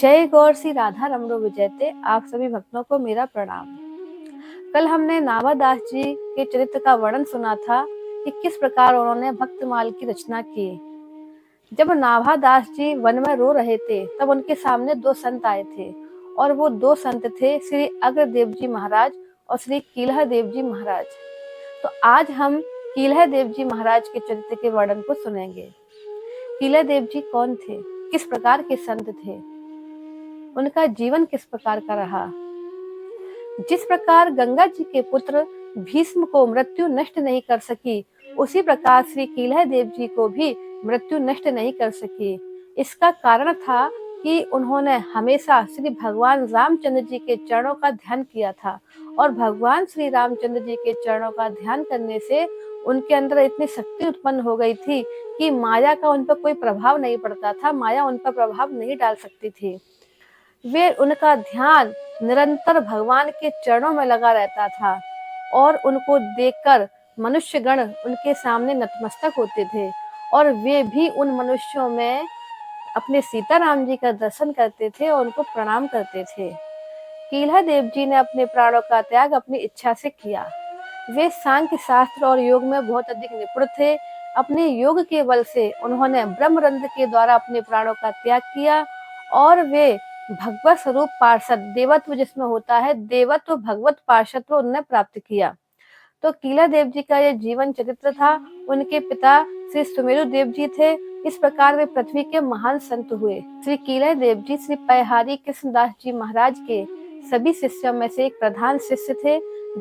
जय गौर श्री राधा रमणो विजयते। आप सभी भक्तों को मेरा प्रणाम। कल हमने नाभादास जी के चरित्र का वर्णन सुना था कि किस प्रकार उन्होंने भक्तमाल की रचना की। जब नाभादास जी वन में रो रहे थे तब उनके सामने दो संत आए थे और वो दो संत थे श्री अग्रदेव जी महाराज और श्री कीलह देव जी महाराज। तो आज हम कीलह देव जी महाराज के चरित्र के वर्णन को सुनेंगे। कीलह देव जी कौन थे, किस प्रकार के संत थे, उनका जीवन किस प्रकार का रहा। जिस प्रकार गंगा जी के पुत्र भीष्म को मृत्यु नष्ट नहीं कर सकी, उसी प्रकार श्री कीलह देव जी को भी मृत्यु नष्ट नहीं कर सकी। इसका कारण था कि उन्होंने हमेशा श्री भगवान रामचंद्र जी के चरणों का ध्यान किया था और भगवान श्री रामचंद्र जी के चरणों का ध्यान करने से उनके अंदर इतनी शक्ति उत्पन्न हो गई थी कि माया का उन पर कोई प्रभाव नहीं पड़ता था, माया उन पर प्रभाव नहीं डाल सकती थी। वे उनका ध्यान निरंतर भगवान के चरणों में लगा रहता था और उनको देखकर मनुष्यगण उनके सामने नतमस्तक होते थे और वे भी उन मनुष्यों में अपने सीताराम जी का दर्शन करते थे और उनको प्रणाम करते थे। कीलह देव जी ने अपने प्राणों का त्याग अपनी इच्छा से किया। वे सांख्य शास्त्र और योग में बहुत अधिक निपुण थे। अपने योग के बल से उन्होंने ब्रह्मरंध्र के द्वारा अपने प्राणों का त्याग किया और वे भगवत स्वरूप पार्षद, देवत्व जिसमें होता है, देवत्व भगवत पार्षद उन्होंने प्राप्त किया। तो कीलह देव जी का यह जीवन चरित्र था। उनके पिता श्री सुमेरु देव जी थे। इस प्रकार वे पृथ्वी के महान संत हुए। श्री कीलह देव जी श्री पैहारी कृष्णदास जी महाराज के सभी शिष्यों में से एक प्रधान शिष्य थे।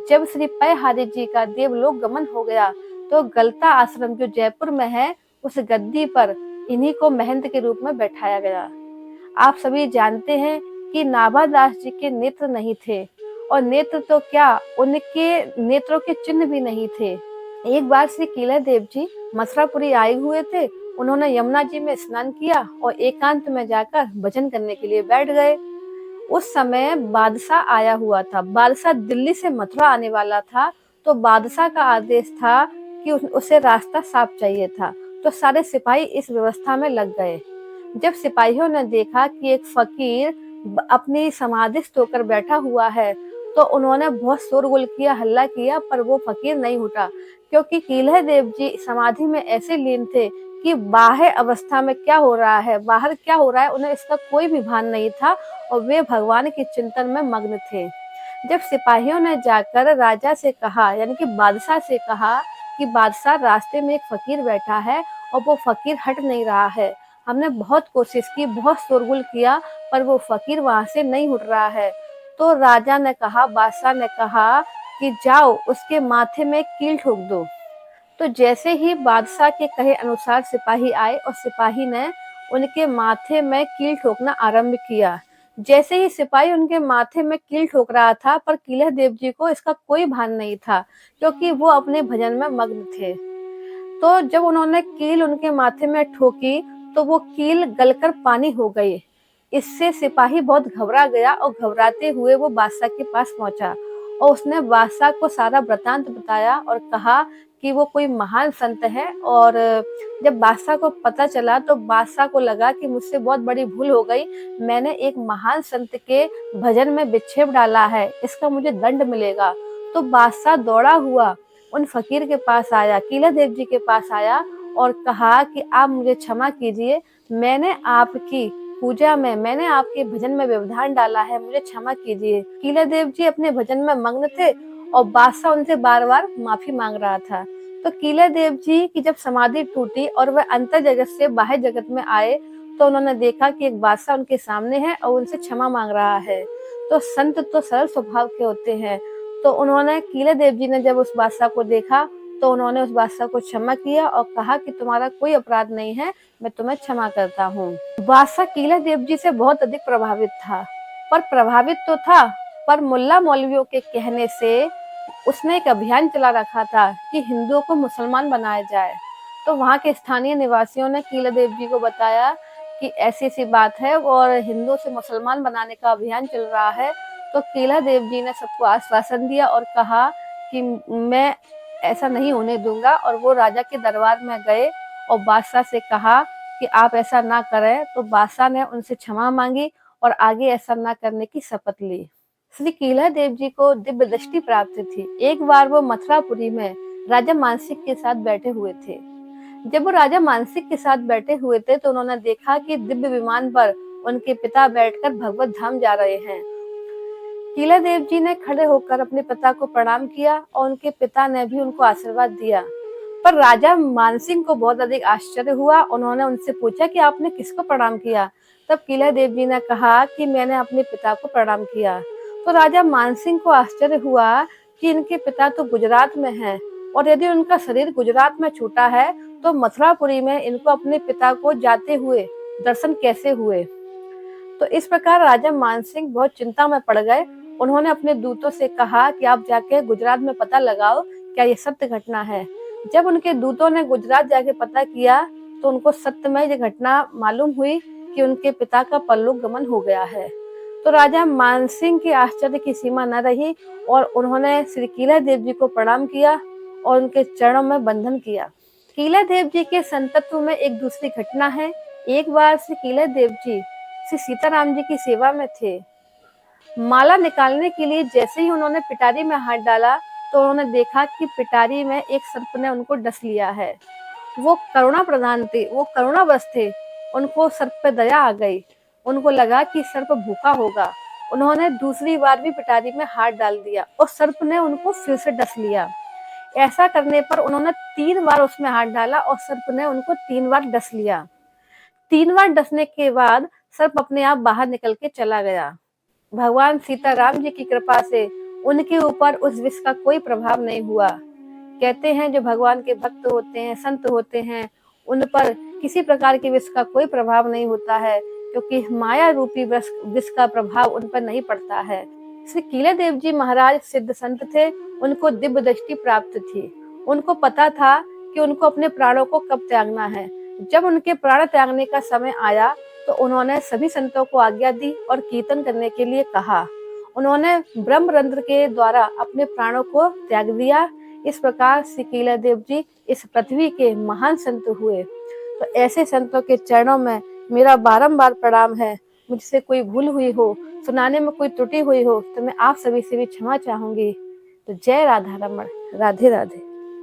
जब श्री पैहारी जी का देवलोक गमन हो गया तो गलता आश्रम जो जयपुर में है, उस गद्दी पर इन्हीं को महंत के रूप में बैठाया गया। आप सभी जानते हैं कि नाभादास जी के नेत्र नहीं थे और नेत्र तो क्या, उनके नेत्रों के चिन्ह भी नहीं थे। एक बार श्री कीलह देव जी मथुरापुरी आए हुए थे। उन्होंने यमुना जी में स्नान किया और एकांत में जाकर भजन करने के लिए बैठ गए। उस समय बादशाह आया हुआ था। बादशाह दिल्ली से मथुरा आने वाला था, तो बादशाह का आदेश था कि उसे रास्ता साफ चाहिए था। तो सारे सिपाही इस व्यवस्था में लग गए। जब सिपाहियों ने देखा कि एक फकीर अपनी समाधिस्थ होकर बैठा हुआ है तो उन्होंने बहुत शोरगुल किया, हल्ला किया, पर वो फकीर नहीं उठा, क्योंकि कीलह देव जी समाधि में ऐसे लीन थे कि बाह्य अवस्था में क्या हो रहा है, बाहर क्या हो रहा है, उन्हें इसका कोई भी भान नहीं था और वे भगवान के चिंतन में मग्न थे। जब सिपाहियों ने जाकर राजा से कहा, यानी कि बादशाह से कहा कि बादशाह, रास्ते में एक फकीर बैठा है और वो फकीर हट नहीं रहा है, हमने बहुत कोशिश की, बहुत शोरगुल किया, पर वो फकीर वहां से नहीं उठ रहा है। तो राजा ने कहा, बादशाह ने कहा कि जाओ उसके माथे में कील ठोक दो। तो जैसे ही बादशाह के कहे अनुसार सिपाही आए और सिपाही ने उनके माथे में कील ठोकना आरंभ किया। जैसे ही सिपाही उनके माथे में कील ठोक रहा था, पर कीलह देव जी को इसका कोई भान नहीं था, क्योंकि वो अपने भजन में मग्न थे। तो जब उन्होंने कील उनके माथे में ठोकी तो वो कील गलकर पानी हो गई। इससे सिपाही बहुत घबरा गया और घबराते हुए वो बादशाह के पास पहुंचा और उसने बादशाह को सारा वृतांत बताया और कहा कि वो कोई महान संत है। और जब बादशाह को पता चला तो बादशाह को लगा कि मुझसे बहुत बड़ी भूल हो गई, मैंने एक महान संत के भजन में विक्षेप डाला है, इसका मुझे दंड मिलेगा। तो बादशाह दौड़ा हुआ उन फकीर के पास आया, कीलह देव जी के पास आया और कहा कि आप मुझे क्षमा कीजिए, मैंने आपकी पूजा में, मैंने आपके भजन में व्यवधान डाला है, मुझे क्षमा कीजिए। कीलह देव जी अपने भजन में मग्न थे और बादशाह उनसे बार बार माफी मांग रहा था। तो कीलह देव जी की जब समाधि टूटी और वह अंतर जगत से बाह्य जगत में आए तो उन्होंने देखा कि एक बादशाह उनके सामने है और उनसे क्षमा मांग रहा है। तो संत तो सरल स्वभाव के होते हैं। तो उन्होंने, कीलह देव जी ने जब उस बादशाह को देखा तो उन्होंने उस बादशाह को क्षमा किया और कहा कि तुम्हारा कोई अपराध नहीं है, मैं तुम्हें क्षमा करता हूँ। बादशाह कीलह देव जी से बहुत अधिक प्रभावित था, पर प्रभावित तो था, पर मुल्ला मौलवियों के कहने से उसने एक अभियान चला रखा था कि हिंदुओं को मुसलमान बनाया जाए। तो वहाँ के स्थानीय निवासियों ने कीलह देव जी को बताया कि ऐसी ऐसी बात है और हिंदुओं से मुसलमान बनाने का अभियान चल रहा है। तो कीलह देव जी ने सबको आश्वासन दिया और कहा कि मैं ऐसा नहीं होने दूंगा। और वो राजा के दरबार में गए और बादशाह से कहा कि आप ऐसा ना करें। तो बादशाह ने उनसे क्षमा मांगी और आगे ऐसा न करने की शपथ ली। श्री कीला देव जी को दिव्य दृष्टि प्राप्त थी। एक बार वो मथुरापुरी में राजा मानसिक के साथ बैठे हुए थे। जब वो राजा मानसिक के साथ बैठे हुए थे तो उन्होंने देखा कि दिव्य विमान पर उनके पिता बैठकर भगवत धाम जा रहे हैं। कीला देव जी ने खड़े होकर अपने पिता को प्रणाम किया और उनके पिता ने भी उनको आशीर्वाद दिया। पर राजा मानसिंह को बहुत अधिक आश्चर्य हुआ। उन्होंने उनसे पूछा कि आपने किसको प्रणाम किया? तब कीला देव जी ने कहा कि मैंने अपने पिता को प्रणाम किया। तो राजा मानसिंह को आश्चर्य हुआ कि इनके पिता तो गुजरात में हैं और यदि उनका शरीर गुजरात में छूटा है तो मथुरापुरी में इनको अपने पिता को जाते हुए दर्शन कैसे हुए? तो इस प्रकार राजा मानसिंह बहुत चिंता में पड़ गए। उन्होंने अपने दूतों से कहा कि आप जाके गुजरात में पता लगाओ क्या ये सत्य घटना है। जब उनके दूतों ने गुजरात जाके पता किया तो उनको सत्य में ये घटना मालूम हुई कि उनके पिता का परलोक गमन हो गया है। तो राजा मानसिंह के आश्चर्य की सीमा न रही और उन्होंने श्री कीला देव जी को प्रणाम किया और उनके चरणों में बंधन किया। कीला देव जी के संतत्व में एक दूसरी घटना है। एक बार श्री कीला देव जी श्री सीताराम जी की सेवा में थे। माला निकालने के लिए जैसे ही उन्होंने पिटारी में हाथ डाला तो उन्होंने देखा कि पिटारी में एक सर्प ने उनको डस लिया है। वो करुणा प्रधान थे, वो करुणावश थे। उनको सर्प पे दया आ गई। उनको लगा कि सर्प भूखा होगा। उन्होंने दूसरी बार भी पिटारी में हाथ डाल दिया और सर्प ने उनको फिर से डस लिया। ऐसा करने पर उन्होंने 3 बार उसमें हाथ डाला और सर्प ने उनको 3 बार डस लिया। 3 बार डसने के बाद सर्प अपने आप बाहर निकल के चला गया। भगवान सीताराम जी की कृपा से उनके ऊपर उस विष का कोई प्रभाव नहीं हुआ। कहते हैं जो भगवान के भक्त होते हैं, संत होते हैं, उन पर किसी प्रकार के विष का कोई प्रभाव नहीं होता है, क्योंकि माया रूपी विष का प्रभाव उन पर नहीं पड़ता है। श्री कीला देव जी महाराज सिद्ध संत थे। उनको दिव्य दृष्टि प्राप्त थी। उनको पता था कि उनको अपने प्राणों को कब त्यागना है। जब उनके प्राण त्यागने का समय आया तो उन्होंने सभी संतों को आज्ञा दी और कीर्तन करने के लिए कहा। उन्होंने ब्रह्मरंध्र के द्वारा अपने प्राणों को त्याग दिया। इस प्रकार श्री कीला देव जी इस पृथ्वी के महान संत हुए। तो ऐसे संतों के चरणों में मेरा बारंबार प्रणाम है। मुझसे कोई भूल हुई हो, सुनाने में कोई त्रुटि हुई हो तो मैं आप सभी से भी क्षमा चाहूंगी। तो जय राधा रमण, राधे राधे।